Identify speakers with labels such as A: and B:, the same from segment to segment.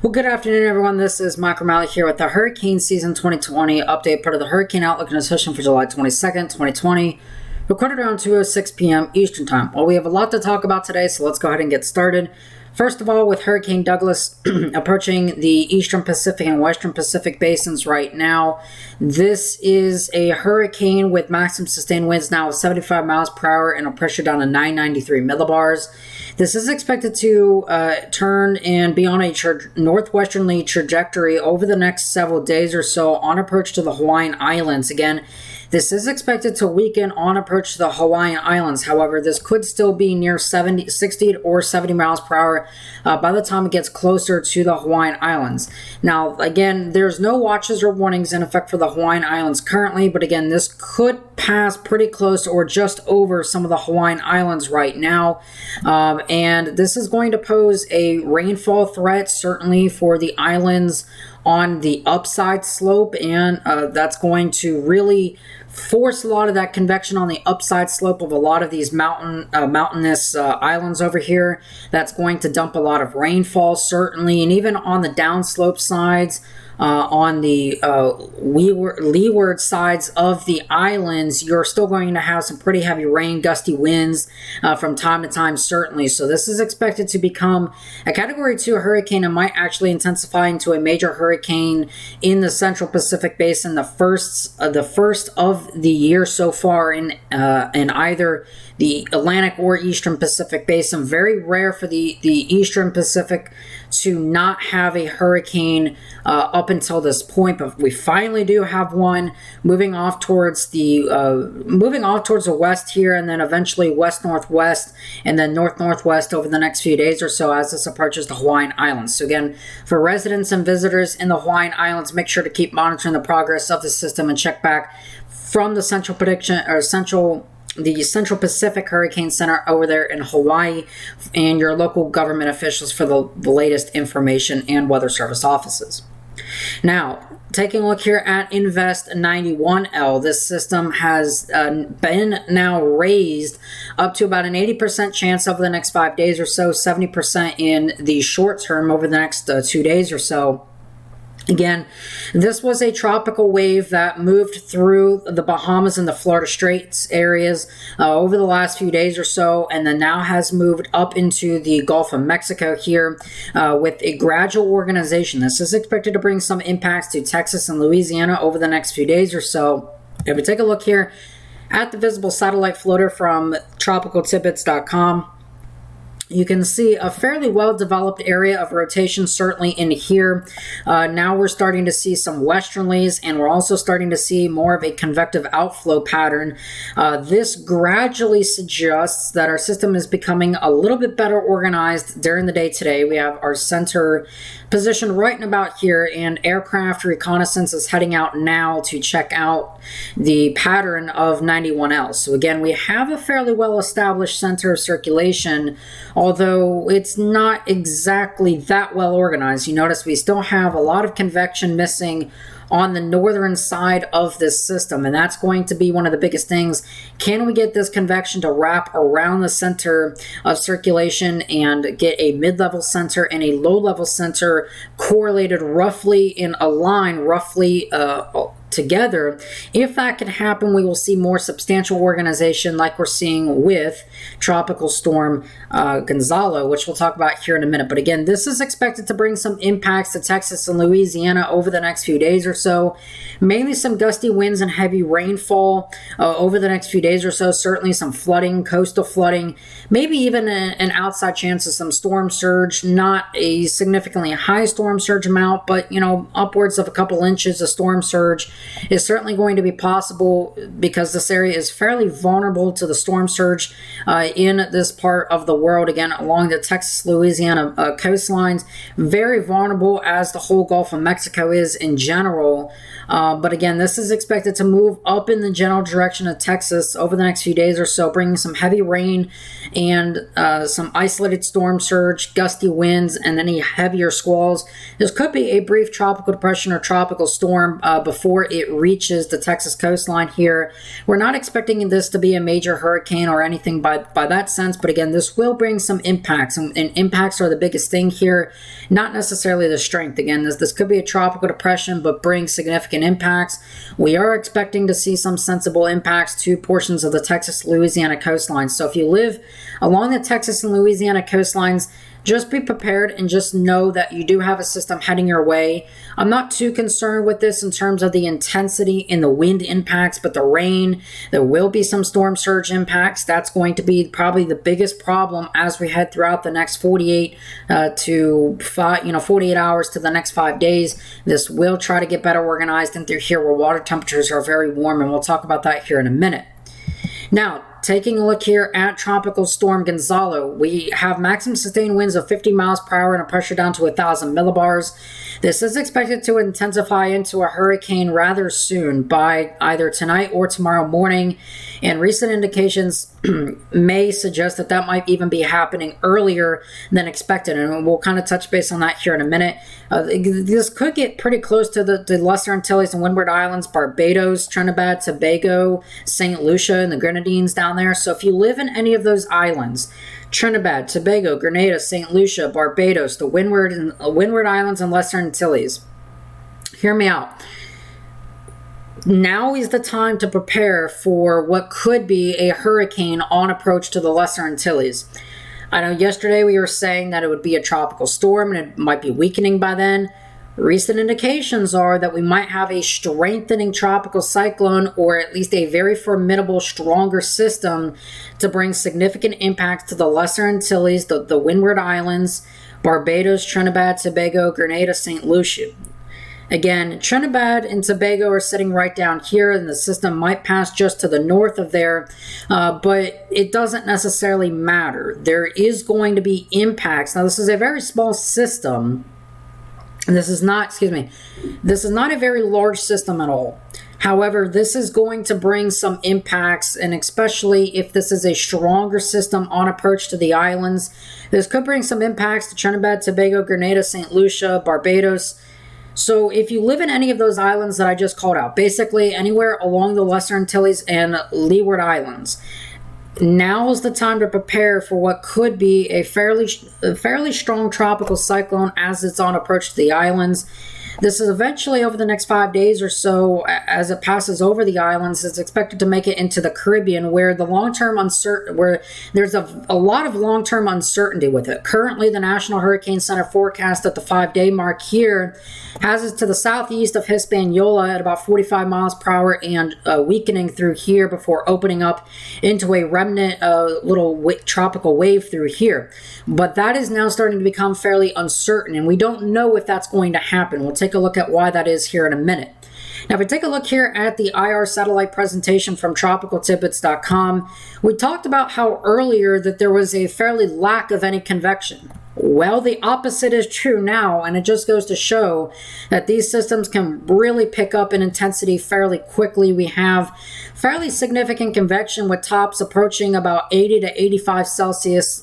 A: Well, good afternoon, everyone. This is Mike O'Malley here with the Hurricane Season 2020 update, part of the Hurricane Outlook and Session for July 22nd, 2020, recorded around 2:06 p.m. Eastern Time. Well, we have a lot to talk about today, so let's go ahead and get started. First of all, with Hurricane Douglas approaching the Eastern Pacific and Western Pacific basins right now, this is a hurricane with maximum sustained winds now of 75 miles per hour and a pressure down to 993 millibars. This is expected to turn and be on a northwesterly trajectory over the next several days or so on approach to the Hawaiian Islands. Again, this is expected to weaken on approach to the Hawaiian Islands. However, this could still be near 60 or 70 miles per hour by the time it gets closer to the Hawaiian Islands. Now, again, there's no watches or warnings in effect for the Hawaiian Islands currently, but again, this could pass pretty close or just over some of the Hawaiian Islands right now. And this is going to pose a rainfall threat, certainly for the islands on the upside slope, and that's going to really force a lot of that convection on the upside slope of a lot of these mountainous islands over here. That's going to dump a lot of rainfall, certainly, and even on the downslope sides, on the leeward sides of the islands, you're still going to have some pretty heavy rain, gusty winds from time to time, certainly. So this is expected to become a Category 2 hurricane and might actually intensify into a major hurricane in the Central Pacific Basin, the first of the year so far in either the Atlantic or Eastern Pacific Basin. Very rare for the Eastern Pacific to not have a hurricane up until this point, but we finally do have one moving off towards the west here, and then eventually west-northwest, and then north-northwest over the next few days or so as this approaches the Hawaiian Islands. So again, for residents and visitors in the Hawaiian Islands, make sure to keep monitoring the progress of the system and check back from the Central Pacific Hurricane Center over there in Hawaii and your local government officials for the latest information and weather service offices. Now, taking a look here at Invest 91L, this system has been now raised up to about an 80% chance over the next 5 days or so, 70% in the short term over the next 2 days or so. Again, this was a tropical wave that moved through the Bahamas and the Florida Straits areas over the last few days or so, and then now has moved up into the Gulf of Mexico here with a gradual organization. This is expected to bring some impacts to Texas and Louisiana over the next few days or so. If we take a look here at the visible satellite floater from tropicaltidbits.com, you can see a fairly well-developed area of rotation, certainly in here. Now we're starting to see some westerlies, and we're also starting to see more of a convective outflow pattern. This gradually suggests that our system is becoming a little bit better organized during the day today. We have our center positioned right in about here, and aircraft reconnaissance is heading out now to check out the pattern of 91L. So again, we have a fairly well-established center of circulation, although it's not exactly that well organized. You notice we still have a lot of convection missing on the northern side of this system, and that's going to be one of the biggest things. Can we get this convection to wrap around the center of circulation and get a mid-level center and a low-level center correlated roughly in a line, roughly together? If that can happen, we will see more substantial organization like we're seeing with Tropical Storm Gonzalo, which we'll talk about here in a minute. But again, this is expected to bring some impacts to Texas and Louisiana over the next few days or so. Mainly some gusty winds and heavy rainfall over the next few days or so. Certainly some flooding, coastal flooding, maybe even an outside chance of some storm surge. Not a significantly high storm surge amount, but upwards of a couple inches of storm surge is certainly going to be possible because this area is fairly vulnerable to the storm surge in this part of the world. Again, along the Texas-Louisiana coastlines, very vulnerable as the whole Gulf of Mexico is in general. But again, this is expected to move up in the general direction of Texas over the next few days or so, bringing some heavy rain and some isolated storm surge, gusty winds, and any heavier squalls. This could be a brief tropical depression or tropical storm before it reaches the Texas coastline here. We're not expecting this to be a major hurricane or anything by that sense, but again, this will bring some impacts, and impacts are the biggest thing here, not necessarily the strength. Again, this could be a tropical depression, but bring significant impacts. We are expecting to see some sensible impacts to portions of the Texas-Louisiana coastline. So if you live along the Texas and Louisiana coastlines, just be prepared and just know that you do have a system heading your way. I'm not too concerned with this in terms of the intensity and the wind impacts, but the rain, there will be some storm surge impacts. That's going to be probably the biggest problem as we head throughout the next 48 hours to the next 5 days. This will try to get better organized in through here where water temperatures are very warm, and we'll talk about that here in a minute. Now, taking a look here at Tropical Storm Gonzalo, we have maximum sustained winds of 50 miles per hour and a pressure down to 1,000 millibars. This is expected to intensify into a hurricane rather soon by either tonight or tomorrow morning, and recent indications may suggest that that might even be happening earlier than expected, and we'll kind of touch base on that here in a minute. This could get pretty close to the Lesser Antilles and Windward Islands, Barbados, Trinidad, Tobago, St. Lucia, and the Grenadines down there. So if you live in any of those islands, Trinidad, Tobago, Grenada, St. Lucia, Barbados, the Windward Islands, and Lesser Antilles, hear me out. Now is the time to prepare for what could be a hurricane on approach to the Lesser Antilles. I know yesterday we were saying that it would be a tropical storm and it might be weakening by then. Recent indications are that we might have a strengthening tropical cyclone, or at least a very formidable, stronger system to bring significant impacts to the Lesser Antilles, the Windward Islands, Barbados, Trinidad, Tobago, Grenada, St. Lucia. Again, Trinidad and Tobago are sitting right down here, and the system might pass just to the north of there, but it doesn't necessarily matter. There is going to be impacts. Now, this is a very small system. This is not a very large system at all. However, this is going to bring some impacts, and especially if this is a stronger system on approach to the islands, this could bring some impacts to Trinidad, Tobago, Grenada, St. Lucia, Barbados. So if you live in any of those islands that I just called out, basically anywhere along the Lesser Antilles and Leeward Islands, now is the time to prepare for what could be a fairly strong tropical cyclone as it's on approach to the islands. This is eventually, over the next 5 days or so, as it passes over the islands, it's expected to make it into the Caribbean, where the where there's a lot of long-term uncertainty with it. Currently, the National Hurricane Center forecast at the 5-day mark here has it to the southeast of Hispaniola at about 45 miles per hour and weakening through here before opening up into a remnant little tropical wave through here. But that is now starting to become fairly uncertain, and we don't know if that's going to happen. We'll take a look at why that is here in a minute. Now, if we take a look here at the IR satellite presentation from tropicaltidbits.com, we talked about how earlier that there was a fairly lack of any convection. Well, the opposite is true now, and it just goes to show that these systems can really pick up in intensity fairly quickly. We have fairly significant convection with tops approaching about 80 to 85 Celsius,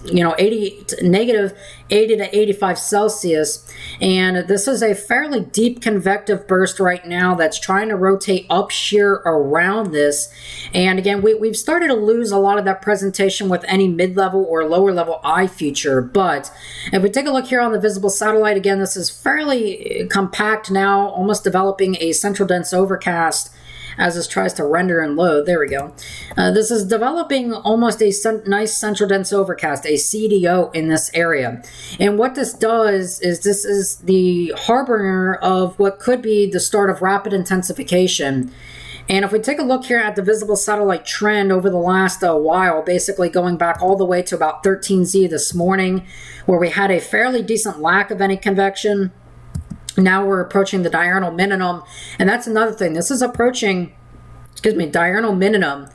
A: negative 80 to 85 Celsius, and this is a fairly deep convective burst right now that's trying to rotate up shear around this. And again, we've started to lose a lot of that presentation with any mid-level or lower level eye feature. But if we take a look here on the visible satellite, again, this is fairly compact now, almost developing a central dense overcast as this tries to render and load. There we go. This is developing almost a nice central dense overcast, a CDO in this area. And what this does is this is the harbinger of what could be the start of rapid intensification. And if we take a look here at the visible satellite trend over the last while, basically going back all the way to about 13Z this morning, where we had a fairly decent lack of any convection. Now we're approaching the diurnal minimum, and that's another thing. This is approaching, diurnal minimum,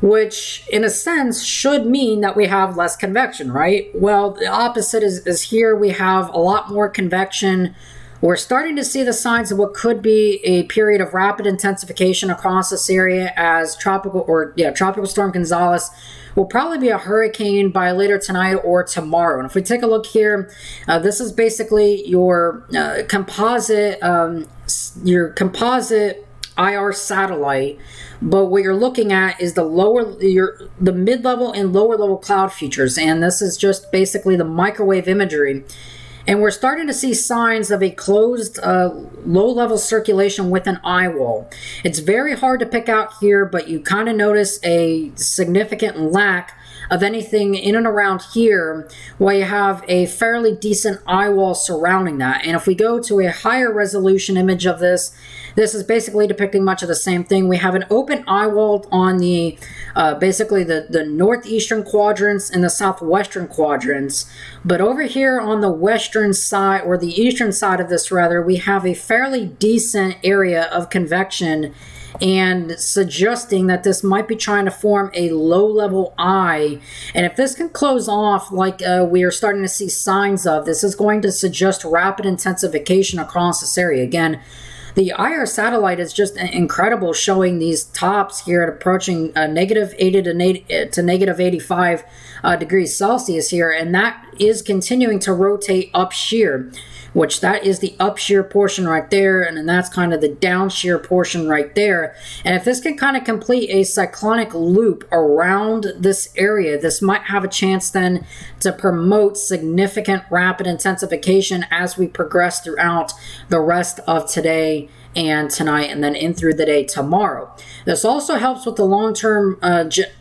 A: which in a sense should mean that we have less convection, right? Well, the opposite is here. We have a lot more convection. We're starting to see the signs of what could be a period of rapid intensification across this area, as Tropical Storm Gonzalo will probably be a hurricane by later tonight or tomorrow. And if we take a look here, this is basically your composite your composite IR satellite, but what you're looking at is the mid-level and lower level cloud features, and this is just basically the microwave imagery. And we're starting to see signs of a closed low-level circulation with an eye wall. It's very hard to pick out here, but you kind of notice a significant lack of anything in and around here, while you have a fairly decent eye wall surrounding that. And if we go to a higher resolution image of this, this is basically depicting much of the same thing. We have an open eye wall on the basically the northeastern quadrants and the southwestern quadrants. But over here on the western side, or the eastern side of this rather, we have a fairly decent area of convection, and suggesting that this might be trying to form a low-level eye. And if this can close off like we are starting to see signs of, this is going to suggest rapid intensification across this area. Again, the IR satellite is just incredible, showing these tops here at approaching -80 to -85 degrees Celsius here, and that is continuing to rotate up shear, which that is the up shear portion right there, and then that's kind of the down shear portion right there. And if this can kind of complete a cyclonic loop around this area, this might have a chance then to promote significant rapid intensification as we progress throughout the rest of today and tonight, and then in through the day tomorrow. This also helps with the long-term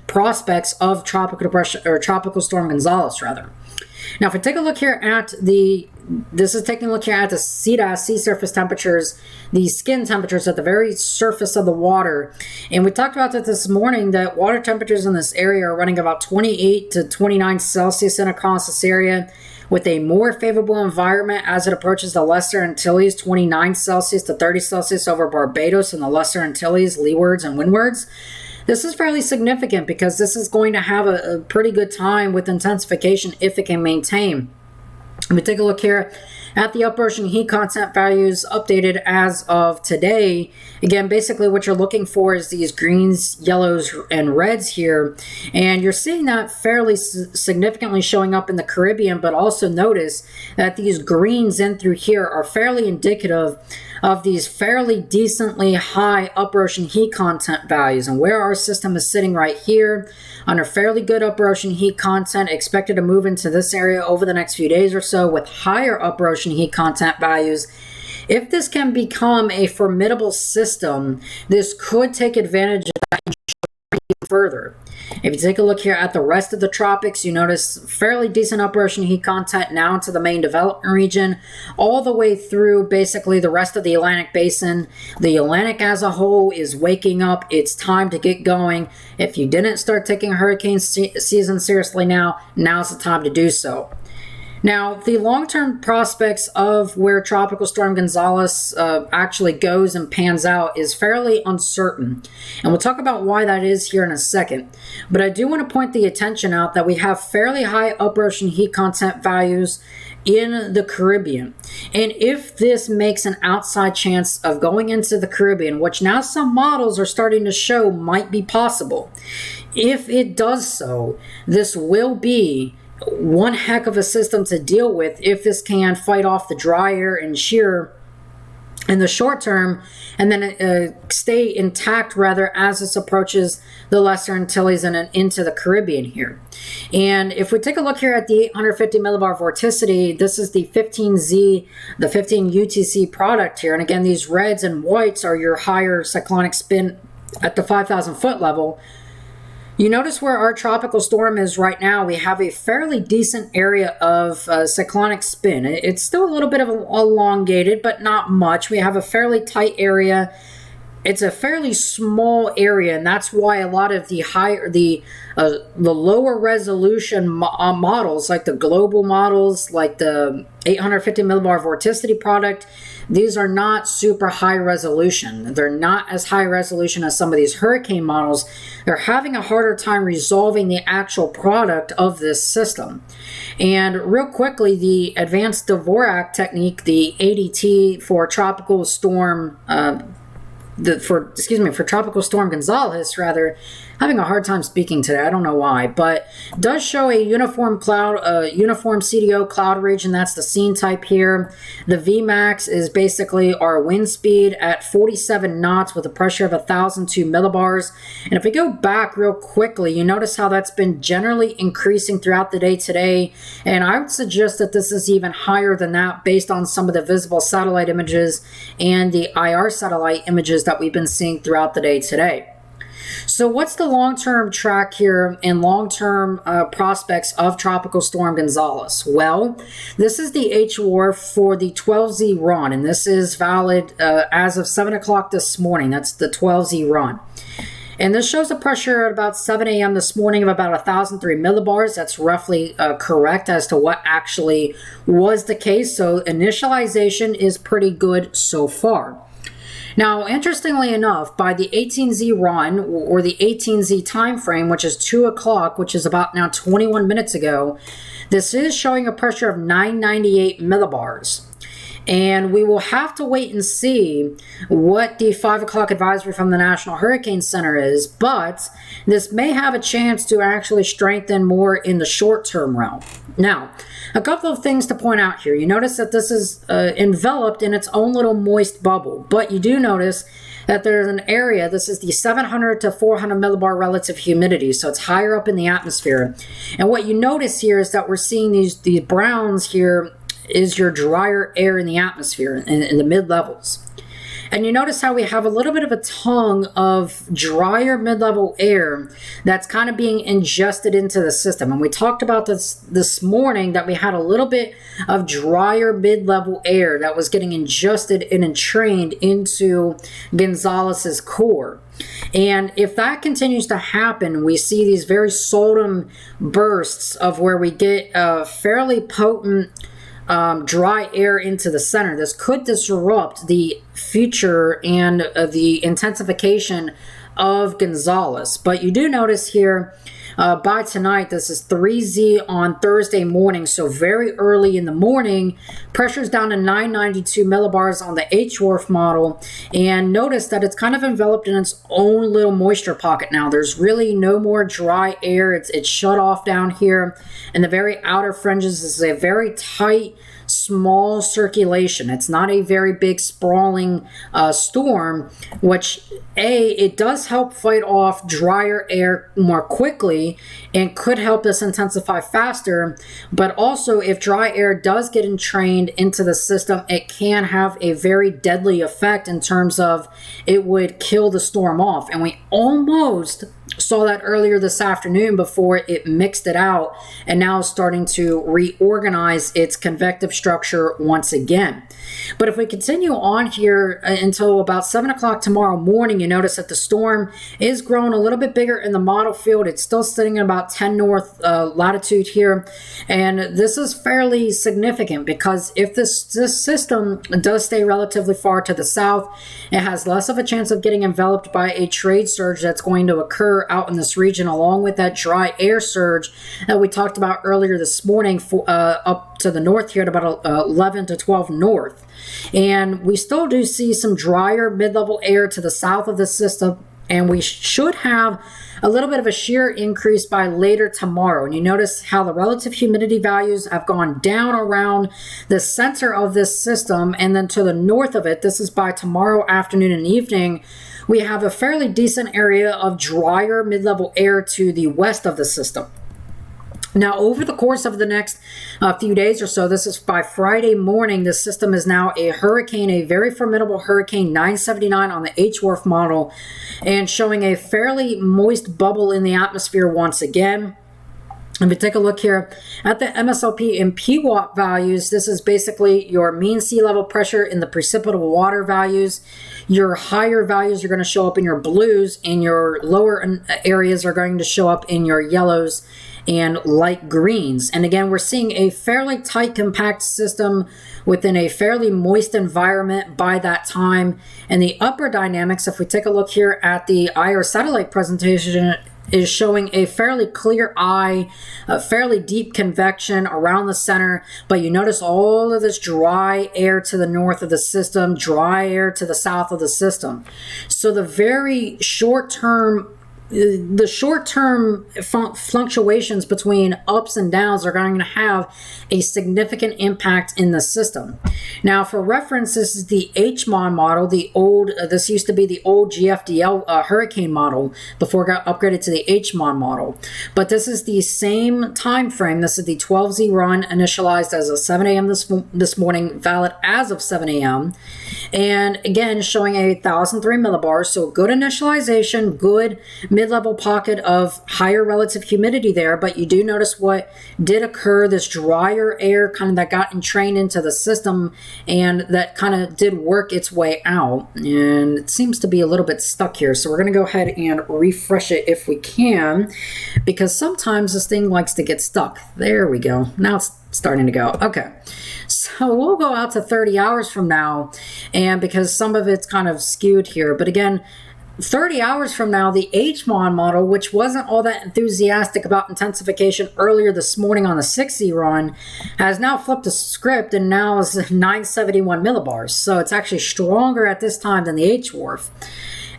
A: prospects of tropical depression, or Tropical Storm Gonzalo rather. Now, if we take a look here at this is taking a look here at the CDAS, sea surface temperatures, the skin temperatures at the very surface of the water. And we talked about that this morning, that water temperatures in this area are running about 28 to 29 Celsius in across this area, with a more favorable environment as it approaches the Lesser Antilles, 29 Celsius to 30 Celsius over Barbados and the Lesser Antilles, leewards and windwards. This is fairly significant because this is going to have a pretty good time with intensification if it can maintain. Let me take a look here at the upper ocean heat content values updated as of today. Again, basically what you're looking for is these greens, yellows, and reds here. And you're seeing that fairly significantly showing up in the Caribbean, but also notice that these greens in through here are fairly indicative of these fairly decently high upper ocean heat content values. And where our system is sitting right here under fairly good upper ocean heat content, expected to move into this area over the next few days or so with higher upper ocean heat content values. If this can become a formidable system, this could take advantage of that even further. If you take a look here at the rest of the tropics, you notice fairly decent upper ocean heat content now into the main development region, all the way through basically the rest of the Atlantic Basin. The Atlantic as a whole is waking up. It's time to get going. If you didn't start taking hurricane season seriously now, now's the time to do so. Now, the long-term prospects of where Tropical Storm Gonzalo actually goes and pans out is fairly uncertain. And we'll talk about why that is here in a second. But I do want to point the attention out that we have fairly high upper ocean heat content values in the Caribbean. And if this makes an outside chance of going into the Caribbean, which now some models are starting to show might be possible, if it does so, this will be one heck of a system to deal with if this can fight off the dry air and shear in the short term, and then stay intact rather as this approaches the Lesser Antilles and into the Caribbean here. And if we take a look here at the 850 millibar vorticity, this is the 15Z, the 15 UTC product here. And again, these reds and whites are your higher cyclonic spin at the 5,000 foot level. You notice where our tropical storm is right now, we have a fairly decent area of cyclonic spin. It's still a little bit of elongated, but not much. We have a fairly tight area. It's a fairly small area, and that's why a lot of the lower resolution models, like the global models, like the 850 millibar vorticity product, these are not super high resolution. They're not as high resolution as some of these hurricane models. They're having a harder time resolving the actual product of this system. And real quickly, the advanced Dvorak technique, the ADT for tropical storm for Tropical Storm Gonzalo, rather, having a hard time speaking today. I don't know why, but does show a uniform cloud, uniform CDO cloud region. That's the scene type here. The Vmax is basically our wind speed at 47 knots with a pressure of 1,002 millibars. And if we go back real quickly, you notice how that's been generally increasing throughout the day today. And I would suggest that this is even higher than that based on some of the visible satellite images and the IR satellite images that we've been seeing throughout the day today. So what's the long-term track here and long-term prospects of Tropical Storm Gonzalo? Well, this is the HWARF for the 12Z run, and this is valid as of 7 o'clock this morning. That's the 12Z run. And this shows a pressure at about 7 a.m. this morning of about 1,003 millibars. That's roughly correct as to what actually was the case. So initialization is pretty good so far. Now, interestingly enough, by the 18Z run, or the 18Z time frame, which is 2 o'clock, which is about now 21 minutes ago, this is showing a pressure of 998 millibars. And we will have to wait and see what the 5 o'clock advisory from the National Hurricane Center is, but this may have a chance to actually strengthen more in the short-term realm. Now, a couple of things to point out here. You notice that this is enveloped in its own little moist bubble, but you do notice that there's an area, this is the 700 to 400 millibar relative humidity, so it's higher up in the atmosphere. And what you notice here is that we're seeing these browns here is your drier air in the atmosphere in the mid-levels. And you notice how we have a little bit of a tongue of drier mid-level air that's kind of being ingested into the system. And we talked about this morning that we had a little bit of drier mid-level air that was getting ingested and entrained into Gonzalez's core. And if that continues to happen, we see these very sodom bursts of where we get a fairly potent dry air into the center. This could disrupt the future and the intensification of Gonzalez. But you do notice here by tonight, this is 3Z on Thursday morning, so very early in the morning. Pressure's down to 992 millibars on the HWARF model, and notice that it's kind of enveloped in its own little moisture pocket now. There's really no more dry air. It's shut off down here, and the very outer fringes is a very tight, small circulation. It's not a very big sprawling storm, which it does help fight off drier air more quickly and could help this intensify faster. But also, if dry air does get entrained into the system, it can have a very deadly effect in terms of it would kill the storm off. And we almost saw that earlier this afternoon before it mixed it out and now is starting to reorganize its convective structure once again. But if we continue on here until about 7 o'clock tomorrow morning, you notice that the storm is growing a little bit bigger in the model field. It's still sitting at about 10 north latitude here. And this is fairly significant because if this system does stay relatively far to the south, it has less of a chance of getting enveloped by a trade surge that's going to occur out in this region, along with that dry air surge that we talked about earlier this morning up to the north here at about 11 to 12 north. And we still do see some drier mid-level air to the south of the system, and we should have a little bit of a shear increase by later tomorrow. And you notice how the relative humidity values have gone down around the center of this system, and then to the north of it, this is by tomorrow afternoon and evening, we have a fairly decent area of drier mid-level air to the west of the system. Now, over the course of the next few days or so, this is by Friday morning, the system is now a hurricane, a very formidable hurricane 979 on the HWARF model, and showing a fairly moist bubble in the atmosphere once again. If we take a look here at the MSLP and PWAP values, this is basically your mean sea level pressure in the precipitable water values. Your higher values are going to show up in your blues, and your lower areas are going to show up in your yellows and light greens. And again, we're seeing a fairly tight, compact system within a fairly moist environment by that time. And the upper dynamics, if we take a look here at the IR satellite presentation, is showing a fairly clear eye, a fairly deep convection around the center, but you notice all of this dry air to the north of the system, dry air to the south of the system. So the very short-term the short-term fluctuations between ups and downs are going to have a significant impact in the system. Now, for reference, this is the HMON model. This used to be the old GFDL hurricane model before it got upgraded to the HMON model. But this is the same time frame. This is the 12Z run, initialized as of 7 a.m. this morning, valid as of 7 a.m. And again, showing 1,003 millibars. So good initialization, good mid-level pocket of higher relative humidity there, but you do notice what did occur, this drier air kind of that got entrained into the system, and that kind of did work its way out, and it seems to be a little bit stuck here. So we're going to go ahead and refresh it if we can, because sometimes this thing likes to get stuck. There we go. Now it's starting to go. Okay, so we'll go out to 30 hours from now, and because some of it's kind of skewed here, but again, 30 hours from now, the HMON model, which wasn't all that enthusiastic about intensification earlier this morning on the 6Z run, has now flipped the script and now is 971 millibars. So it's actually stronger at this time than the HWRF.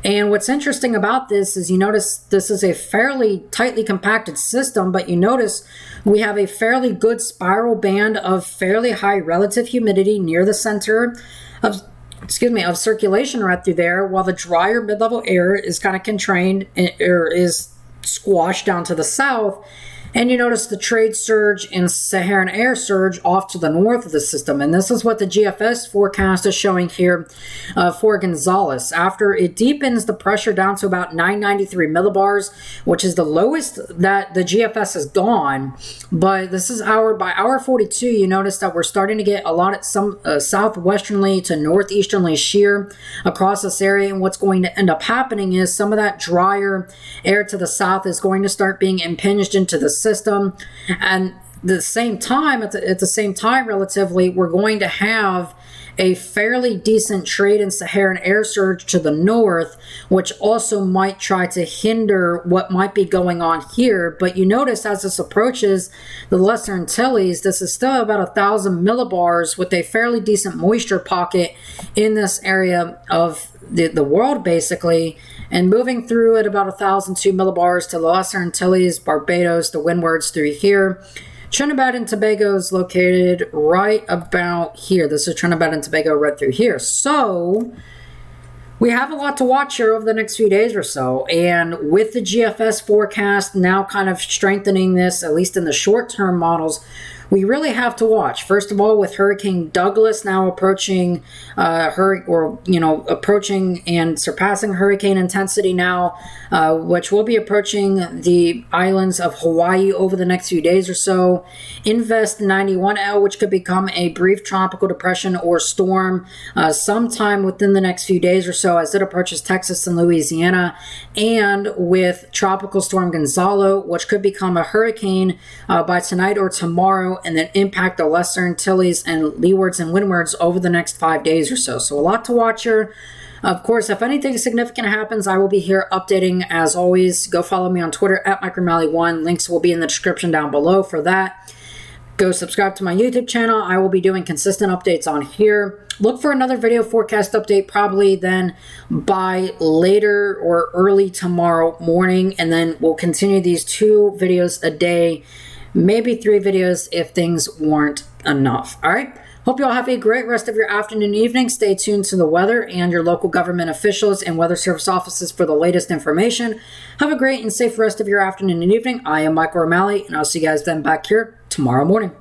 A: And what's interesting about this is you notice this is a fairly tightly compacted system, but you notice we have a fairly good spiral band of fairly high relative humidity near the center of circulation right through there, while the drier mid-level air is kind of constrained or is squashed down to the south. And you notice the trade surge and Saharan air surge off to the north of the system. And this is what the GFS forecast is showing here for Gonzales. After it deepens the pressure down to about 993 millibars, which is the lowest that the GFS has gone. But this is by hour 42, you notice that we're starting to get a lot of some southwesternly to northeasterly shear across this area. And what's going to end up happening is some of that drier air to the south is going to start being impinged into the system, and at the same time relatively, we're going to have a fairly decent trade in Saharan air surge to the north, which also might try to hinder what might be going on here. But you notice as this approaches the Lesser Antilles, this is still about 1,000 millibars with a fairly decent moisture pocket in this area of the world, basically, and moving through at about 1,002 millibars to the Lesser Antilles, Barbados, the windwards through here. Trinidad and Tobago is located right about here. This is Trinidad and Tobago right through here. So we have a lot to watch here over the next few days or so. And with the GFS forecast now kind of strengthening this, at least in the short-term models, we really have to watch. First of all, with Hurricane Douglas now approaching, approaching and surpassing hurricane intensity now, which will be approaching the islands of Hawaii over the next few days or so. Invest 91L, which could become a brief tropical depression or storm sometime within the next few days or so as it approaches Texas and Louisiana. And with Tropical Storm Gonzalo, which could become a hurricane by tonight or tomorrow, and then impact the Lesser Antilles and leewards and windwards over the next 5 days or so. So a lot to watch here. Of course, if anything significant happens, I will be here updating as always. Go follow me on Twitter at MikeRomali1. Links will be in the description down below for that. Go subscribe to my YouTube channel. I will be doing consistent updates on here. Look for another video forecast update probably then by later or early tomorrow morning. And then we'll continue these 2 videos a day, maybe 3 videos if things weren't enough. All right. Hope you all have a great rest of your afternoon and evening. Stay tuned to the weather and your local government officials and weather service offices for the latest information. Have a great and safe rest of your afternoon and evening. I am Michael O'Malley, and I'll see you guys then back here tomorrow morning.